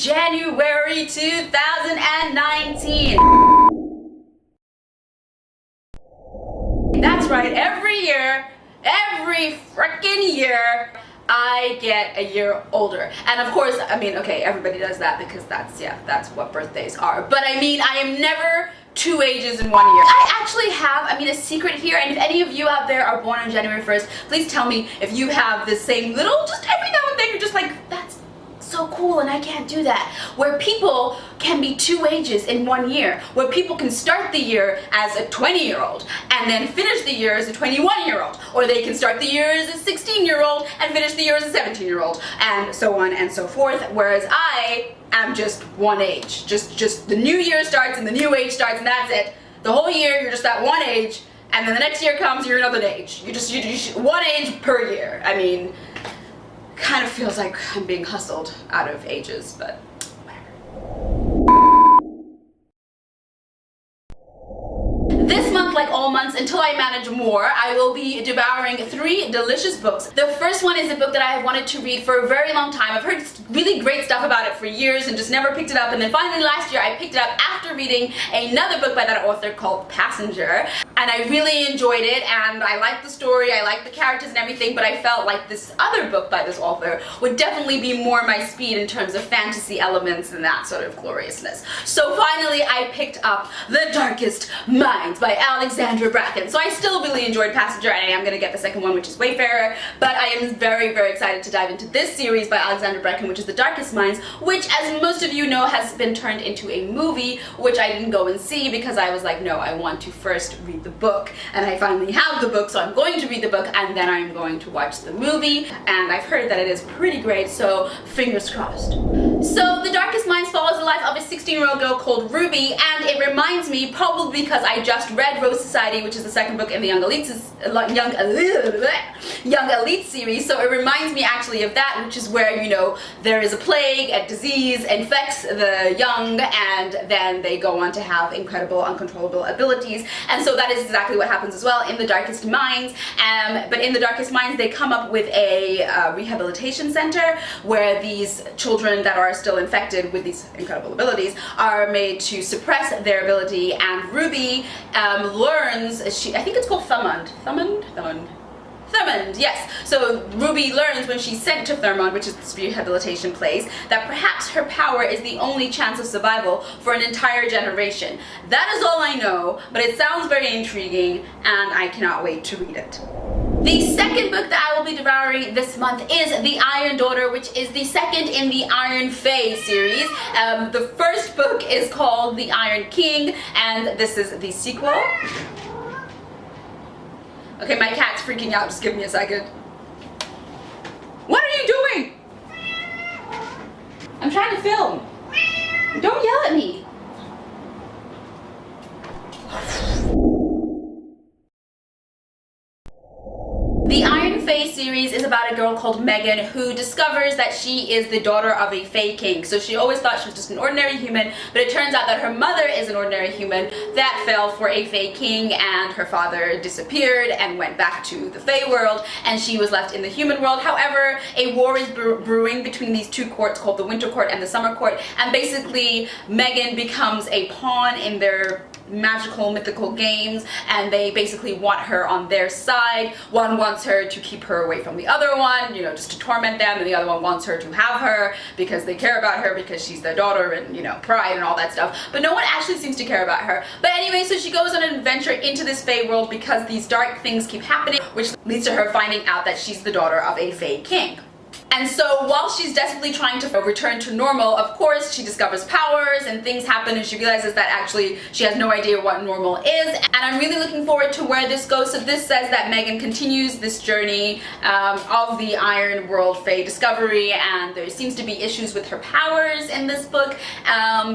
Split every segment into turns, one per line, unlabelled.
January 2019. That's right, every frickin' year, I get a year older. And of course, I mean, okay, everybody does that because that's what birthdays are. But I mean, I am never 2 ages in 1 year. I actually have, a secret here, and if any of you out there are born on January 1st, please tell me if you have the same little, just every now and then you're just like, that's so cool and I can't do that. Where people can be 2 ages in 1 year, where people can start the year as a 20-year-old and then finish the year as a 21-year-old, or they can start the year as a 16-year-old and finish the year as a 17-year-old, and so on and so forth, whereas I am just 1 age. Just the new year starts and the new age starts and that's it. The whole year you're just that 1 age, and then the next year comes, you're another age. You 1 age per year. I mean, kind of feels like I'm being hustled out of ages, but this month, like all months, until I manage more, I will be devouring 3 delicious books. The first one is a book that I have wanted to read for a very long time. I've heard really great stuff about it for years and just never picked it up, and then finally last year I picked it up after reading another book by that author called Passenger, and I really enjoyed it, and I liked the story, I liked the characters and everything, but I felt like this other book by this author would definitely be more my speed in terms of fantasy elements and that sort of gloriousness. So finally I picked up The Darkest Minds by Alexandra Bracken. So I still really enjoyed Passenger, and I am going to get the second one, which is Wayfarer, but I am very, very excited to dive into this series by Alexandra Bracken, which is The Darkest Minds, which, as most of you know, has been turned into a movie, which I didn't go and see because I was like, no, I want to first read the book, and I finally have the book, so I'm going to read the book and then I'm going to watch the movie, and I've heard that it is pretty great, so fingers crossed. So The Darkest Minds follows the life of a 16-year-old girl called Ruby, and it reminds me, probably because I just read Rose Society, which is the second book in the Young Elite series, so it reminds me actually of that, which is where, you know, there is a plague, a disease infects the young, and then they go on to have incredible, uncontrollable abilities, and so that is exactly what happens as well in The Darkest Minds. But in The Darkest Minds, they come up with a rehabilitation center where these children that are still infected with these incredible abilities are made to suppress their ability, and Ruby learns, I think it's called Thurmond, yes. So Ruby learns when she's sent to Thurmond, which is this rehabilitation place, that perhaps her power is the only chance of survival for an entire generation. That is all I know, but it sounds very intriguing, and I cannot wait to read it. The second book that I will be devouring this month is The Iron Daughter, which is the second in the Iron Fae series. The first book is called The Iron King, and this is the sequel. Okay, my cat's freaking out, just give me a second. What are you doing? I'm trying to film. Don't yell at me. The Iron Fae series is about a girl called Megan who discovers that she is the daughter of a Fae king. So she always thought she was just an ordinary human, but it turns out that her mother is an ordinary human that fell for a Fae king, and her father disappeared and went back to the Fae world, and she was left in the human world. However, a war is brewing between these 2 courts called the Winter Court and the Summer Court, and basically Megan becomes a pawn in their magical mythical games, and they basically want her on their side. One wants her to keep her away from the other one, you know, just to torment them, and the other one wants her to have her because they care about her because she's their daughter and, you know, pride and all that stuff, but no one actually seems to care about her. But anyway, so she goes on an adventure into this Fae world because these dark things keep happening, which leads to her finding out that she's the daughter of a Fae king. And so while she's desperately trying to return to normal, of course, she discovers powers and things happen, and she realizes that actually she has no idea what normal is. And I'm really looking forward to where this goes. So this says that Megan continues this journey of the Iron World Fae discovery, and there seems to be issues with her powers in this book.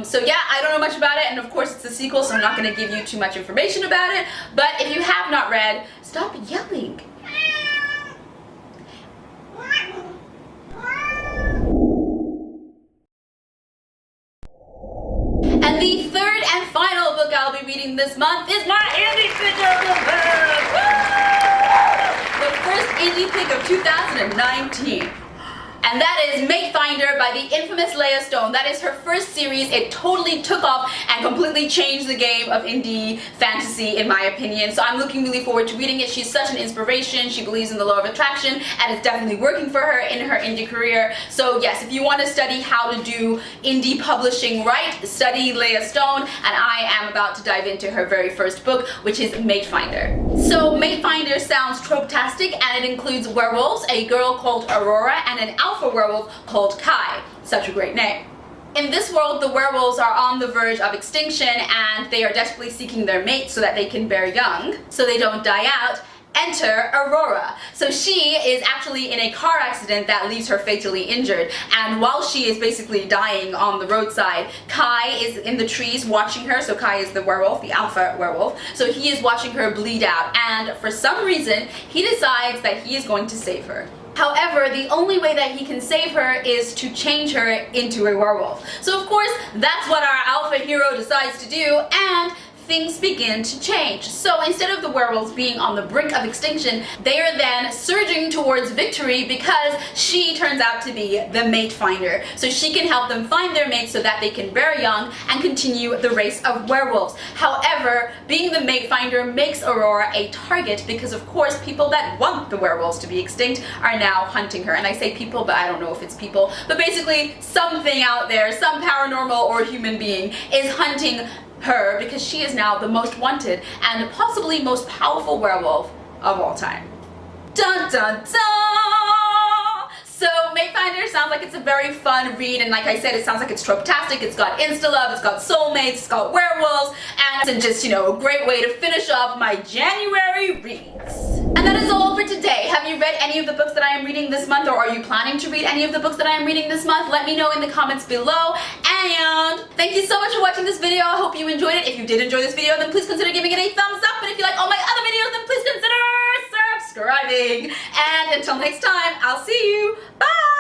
So yeah, I don't know much about it, and of course it's a sequel, so I'm not going to give you too much information about it. But if you have not read, stop yelling. And the third and final book I'll be reading this month is my indie pick of the month! Woo! The first indie pick of 2019. And that is Mate Finder by the infamous Leah Stone. That is her first series. It totally took off and completely changed the game of indie fantasy, in my opinion. So I'm looking really forward to reading it. She's such an inspiration. She believes in the law of attraction, and it's definitely working for her in her indie career. So yes, if you want to study how to do indie publishing right, study Leah Stone, and I am about to dive into her very first book, which is Mate Finder. So Mate Finder sounds trope-tastic, and it includes werewolves, a girl called Aurora, and an alpha werewolf called Kai. Such a great name. In this world, the werewolves are on the verge of extinction, and they are desperately seeking their mates so that they can bear young, so they don't die out. Enter Aurora. So she is actually in a car accident that leaves her fatally injured, and while she is basically dying on the roadside, Kai is in the trees watching her. So Kai is the werewolf, the alpha werewolf. So he is watching her bleed out, and for some reason he decides that he is going to save her. However, the only way that he can save her is to change her into a werewolf. So of course, that's what our alpha hero decides to do, and things begin to change. So instead of the werewolves being on the brink of extinction, they are then surging towards victory because she turns out to be the mate finder. So she can help them find their mates so that they can bear young and continue the race of werewolves. However, being the mate finder makes Aurora a target because of course people that want the werewolves to be extinct are now hunting her. And I say people, but I don't know if it's people. But basically something out there, some paranormal or human being is hunting her because she is now the most wanted and possibly most powerful werewolf of all time. Dun dun dun! So Mate Finder sounds like it's a very fun read, and like I said, it sounds like it's trope-tastic. It's got insta-love, it's got soulmates, it's got werewolves, and it's just, you know, a great way to finish off my January reads. And that is all for today. Have you read any of the books that I am reading this month, or are you planning to read any of the books that I am reading this month? Let me know in the comments below. And thank you so much for watching this video. I hope you enjoyed it. If you did enjoy this video, then please consider giving it a thumbs up. And if you like all my other videos, then please consider subscribing. And until next time, I'll see you. Bye!